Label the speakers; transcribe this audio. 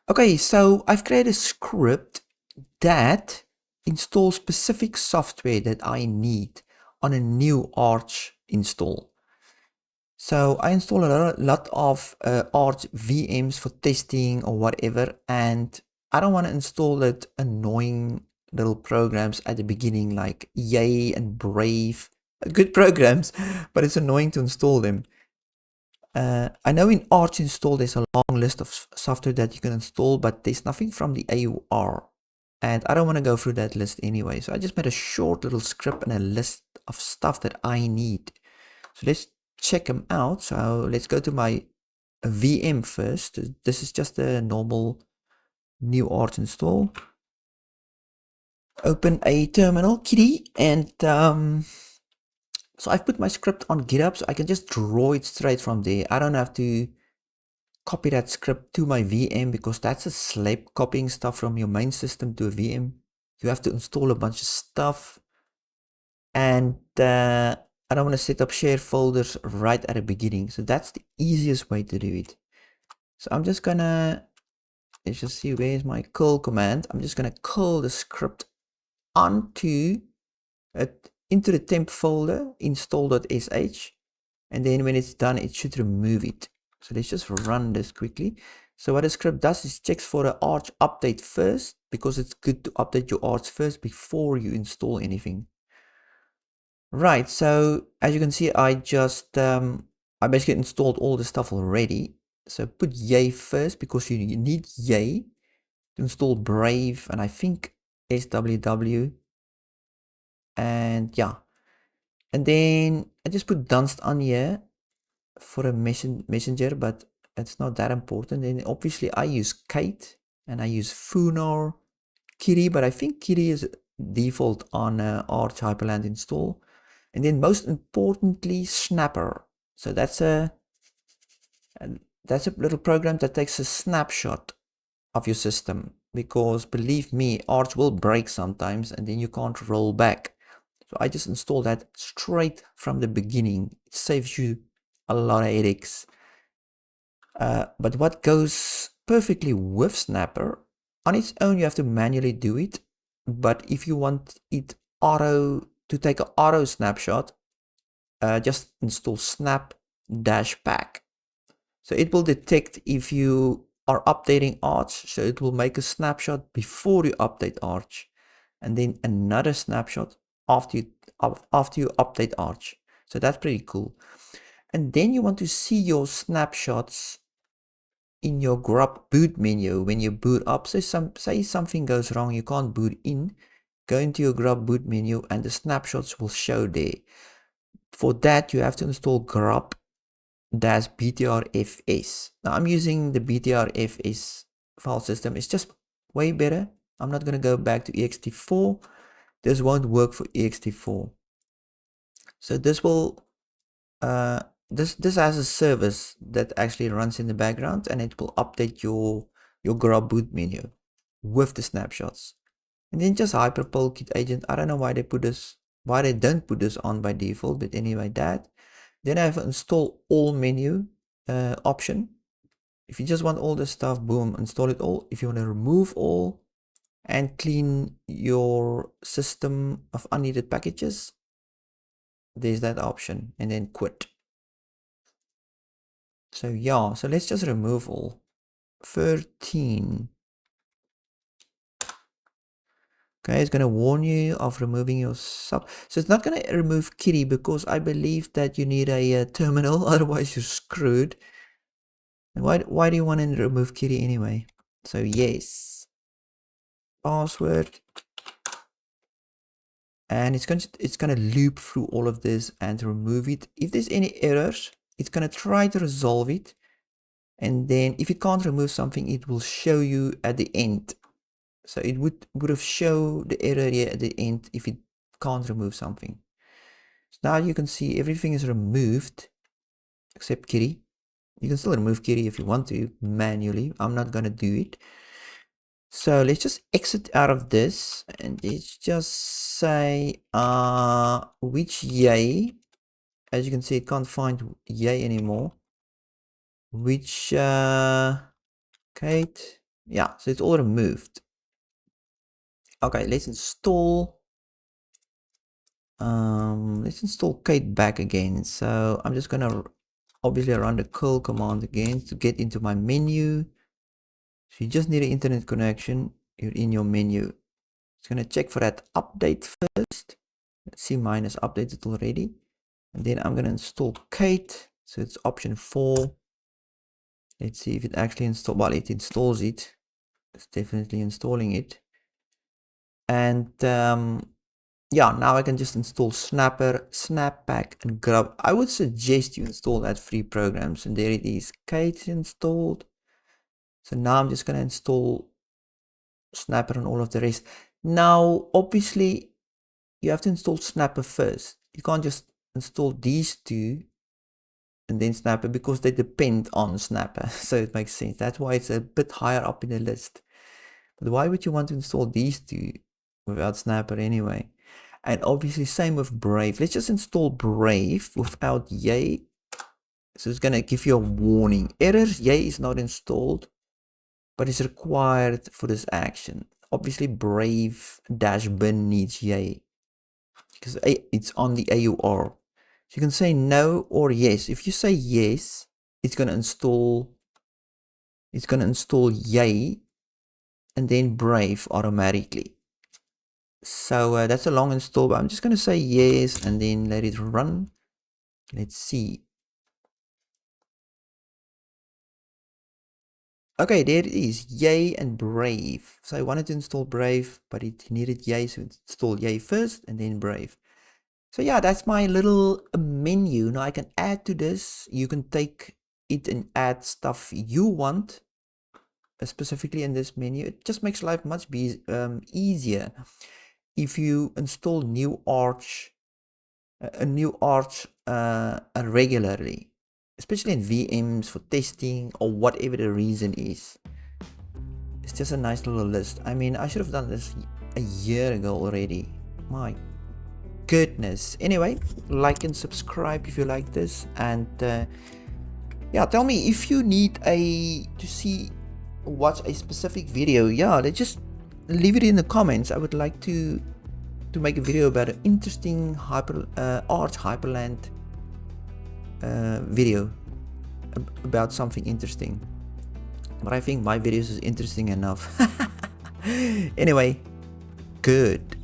Speaker 1: Okay, so I've created a script that installs specific software that I need on a new Arch install. So I install a lot of Arch VMs for testing or whatever, and I don't want to install that annoying little programs at the beginning like Yay and Brave. Good programs, but it's annoying to install them. I know in Arch install there's a long list of software that you can install, but there's nothing from the AUR. And I don't want to go through that list anyway. So I just made a short little script and a list of stuff that I need. So let's check them out. So let's go to my VM first. This is just a normal new Arch install. Open a terminal, kitty, and so I've put my script on Github, so I can just draw it straight from there. I don't have to copy that script to my VM because that's a slave copying stuff from your main system to a VM. You have to install a bunch of stuff, and I don't want to set up shared folders right at the beginning. So that's the easiest way to do it. So I'm just gonna, let's just see, where's my curl command. I'm just gonna curl the script onto it, into the temp folder, install.sh, and then when it's done, it should remove it. So let's just run this quickly. So what the script does is checks for an Arch update first, because it's good to update your Arch first before you install anything. Right, so as you can see, I basically installed all the stuff already. So put Yay first, because you need Yay to install Brave, and I think SWW. And yeah. And then I just put Dunst on here for a messenger, but it's not that important. And obviously I use Kate and I use Funar, Kitty, but I think Kitty is default on Arch Hyprland install. And then most importantly, Snapper. So that's a little program that takes a snapshot of your system, because believe me, Arch will break sometimes and then you can't roll back. So I just install that straight from the beginning. It saves you a lot of headaches. But what goes perfectly with Snapper, on its own you have to manually do it, but if you want it to take an auto snapshot, just install snap-pac. So it will detect if you are updating Arch, so it will make a snapshot before you update Arch, and then another snapshot after you update Arch. So that's pretty cool. And then you want to see your snapshots in your Grub boot menu when you boot up. So say something goes wrong, you can't boot in, go into your Grub boot menu and the snapshots will show there. For that you have to install Grub-btrfs. Now I'm using the btrfs file system. It's just way better. I'm not going to go back to ext4. This won't work for ext4. So this will this has a service that actually runs in the background, and it will update your Grub boot menu with the snapshots. And then just hyperpole kit agent. I don't know why they don't put this on by default, but anyway, that. Then I have install all menu option. If you just want all this stuff, boom, install it all. If you want to remove all and clean your system of unneeded packages, there's that option, and then quit. So yeah, so let's just remove all. 13. Okay, it's going to warn you of removing your sub. So it's not going to remove Kitty, because I believe that you need a terminal, otherwise you're screwed. And why do you want to remove Kitty anyway? So yes, password, and it's going to loop through all of this and remove it. If there's any errors, it's going to try to resolve it, and then if it can't remove something, it will show you at the end. So it would have shown the error here at the end if it can't remove something. So now you can see everything is removed except Kitty. You can still remove Kitty if you want to manually. I'm not gonna do it. So let's just exit out of this and let's just say which Yay. As you can see, it can't find Yay anymore. Which Kate. Yeah, so it's all removed. Okay, let's install Kate back again. So I'm just gonna obviously run the curl command again to get into my menu. So you just need an internet connection. You're in your menu. It's gonna check for that update first. Let's see, mine is updated already. And then I'm gonna install Kate. So it's option 4. Let's see if it actually installs. Well, it installs it. It's definitely installing it. And yeah, now I can just install Snapper, Snap-pac, and Grub. I would suggest you install that free programs. And there it is, Kate installed. So now I'm just gonna install Snapper and all of the rest. Now, obviously, you have to install Snapper first. You can't just install these two and then Snapper because they depend on Snapper. So it makes sense. That's why it's a bit higher up in the list. But why would you want to install these two without Snapper anyway? And obviously same with Brave. Let's just install Brave without Yay. So it's gonna give you a warning. Errors, Yay is not installed, but it's required for this action. Obviously Brave-bin needs Yay because it's on the AUR. So you can say no or yes. If you say yes, it's gonna install Yay and then Brave automatically. So that's a long install, but I'm just gonna say yes and then let it run. Let's see. Okay, there it is, Yay and Brave. So I wanted to install Brave, but it needed Yay, so install Yay first and then Brave. So yeah, that's my little menu. Now I can add to this. You can take it and add stuff you want, specifically in this menu. It just makes life much easier. If you install a new arch regularly, especially in VMs for testing or whatever the reason is. It's just a nice little list. I mean, I should have done this a year ago already. My goodness. Anyway, like and subscribe if you like this, and yeah, tell me if you need to watch a specific video. Yeah, let's just leave it in the comments. I would like to make a video about an interesting Arch Hyprland video about something interesting. But I think my videos is interesting enough. Anyway, good.